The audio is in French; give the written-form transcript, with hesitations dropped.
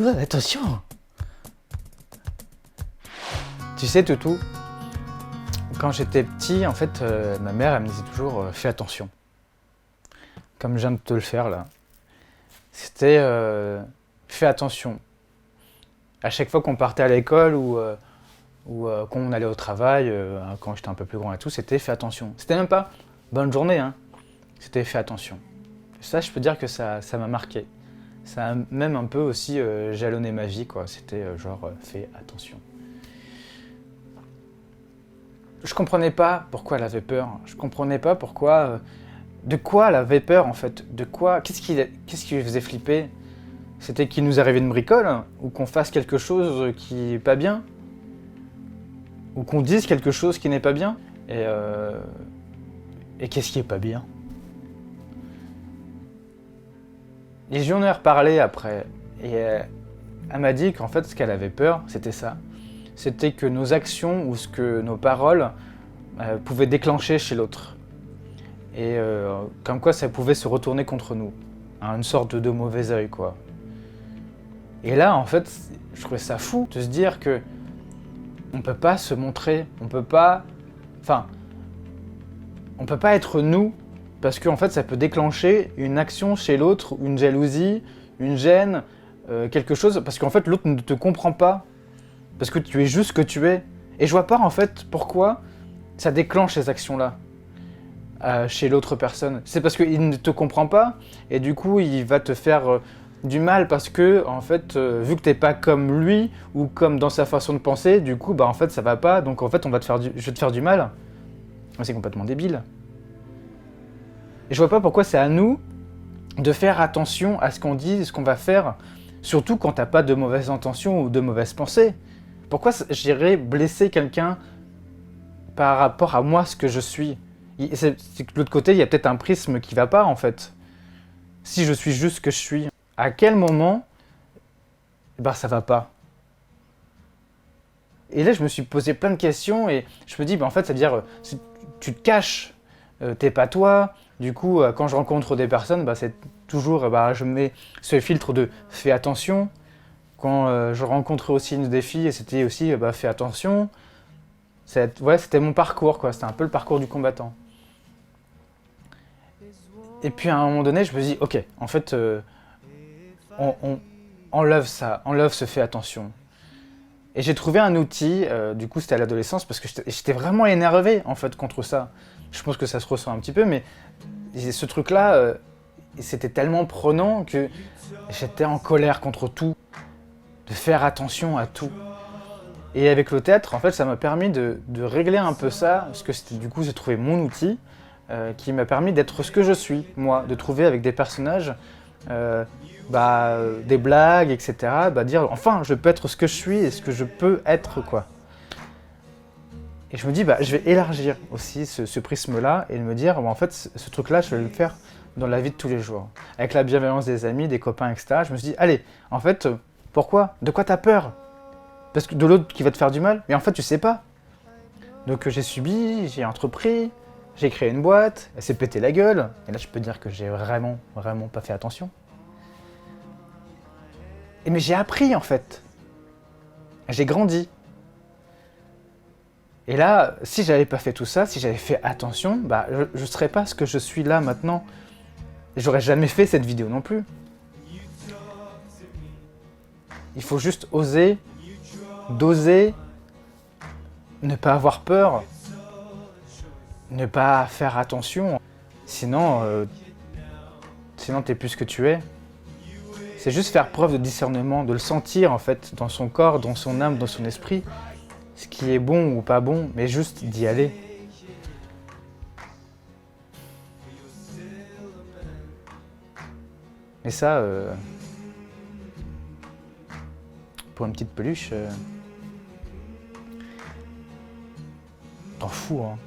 Attention. Tu sais, Toutou, quand j'étais petit, en fait, ma mère, elle me disait toujours fais attention. Comme je viens de te le faire là. C'était fais attention. À chaque fois qu'on partait à l'école ou quand on allait au travail, quand j'étais un peu plus grand et tout, c'était fais attention. C'était même pas bonne journée, hein. C'était fais attention. Ça, je peux dire que ça m'a marqué. Ça a même un peu aussi jalonné ma vie, quoi. C'était genre fais attention. Je comprenais pas pourquoi elle avait peur. Je comprenais pas pourquoi. De quoi elle avait peur en fait. De quoi. Qu'est-ce qui lui faisait flipper? C'était qu'il nous arrivait une bricole? Ou qu'on fasse quelque chose qui est pas bien? Ou qu'on dise quelque chose qui n'est pas bien? Et qu'est-ce qui est pas bien? Et j'en ai reparlé après. Et elle m'a dit qu'en fait, ce qu'elle avait peur, c'était ça. C'était que nos actions ou ce que nos paroles pouvaient déclencher chez l'autre. Et comme quoi ça pouvait se retourner contre nous. Hein, une sorte de mauvais œil, quoi. Et là, en fait, je trouvais ça fou de se dire que on peut pas se montrer, on peut pas... Enfin, on peut pas être nous, parce qu'en fait, ça peut déclencher une action chez l'autre, une jalousie, une gêne, quelque chose, parce qu'en fait, l'autre ne te comprend pas. Parce que tu es juste ce que tu es. Et je vois pas en fait pourquoi ça déclenche ces actions-là chez l'autre personne. C'est parce qu'il ne te comprend pas et du coup il va te faire du mal parce que en fait vu que t'es pas comme lui ou comme dans sa façon de penser, du coup bah en fait ça va pas, donc en fait je vais te faire du mal. C'est complètement débile. Et je vois pas pourquoi c'est à nous de faire attention à ce qu'on dit, ce qu'on va faire, surtout quand t'as pas de mauvaises intentions ou de mauvaises pensées. Pourquoi j'irais blesser quelqu'un par rapport à moi, ce que je suis? C'est que de l'autre côté, il y a peut-être un prisme qui va pas, en fait. Si je suis juste ce que je suis, à quel moment, ben, ça va pas? Et là, je me suis posé plein de questions et je me dis, ben, en fait, c'est-à-dire, tu te caches, t'es pas toi. Du coup, quand je rencontre des personnes, ben, c'est toujours, ben, je mets ce filtre de fais attention. Quand je rencontrais aussi une des filles, c'était aussi bah, fais attention. Ouais, c'était mon parcours, quoi. C'était un peu le parcours du combattant. Et puis à un moment donné, je me dis, ok, en fait, on enlève ça, enlève ce fais attention. Et j'ai trouvé un outil, du coup c'était à l'adolescence, parce que j'étais vraiment énervé en fait contre ça. Je pense que ça se ressent un petit peu, mais ce truc-là, c'était tellement prenant que j'étais en colère contre tout. De faire attention à tout. Et avec le théâtre, en fait, ça m'a permis de régler un peu ça, parce que du coup, j'ai trouvé mon outil qui m'a permis d'être ce que je suis, moi, de trouver avec des personnages des blagues, etc. Dire, enfin, je peux être ce que je suis et ce que je peux être, quoi. Et je me dis, je vais élargir aussi ce prisme-là et me dire, en fait, ce truc-là, je vais le faire dans la vie de tous les jours. Avec la bienveillance des amis, des copains, etc. Je me suis dit, allez, en fait... Pourquoi? De quoi t'as peur? Parce que de l'autre qui va te faire du mal? Mais en fait, tu sais pas. Donc j'ai subi, j'ai entrepris, j'ai créé une boîte, elle s'est pété la gueule. Et là, je peux dire que j'ai vraiment pas fait attention. Mais j'ai appris, en fait. J'ai grandi. Et là, si j'avais pas fait tout ça, si j'avais fait attention, je serais pas ce que je suis là maintenant. J'aurais jamais fait cette vidéo non plus. Il faut juste oser, d'oser, ne pas avoir peur, ne pas faire attention. Sinon t'es plus ce que tu es. C'est juste faire preuve de discernement, de le sentir en fait dans son corps, dans son âme, dans son esprit, ce qui est bon ou pas bon, mais juste d'y aller. Et ça, pour une petite peluche, t'en fous, hein.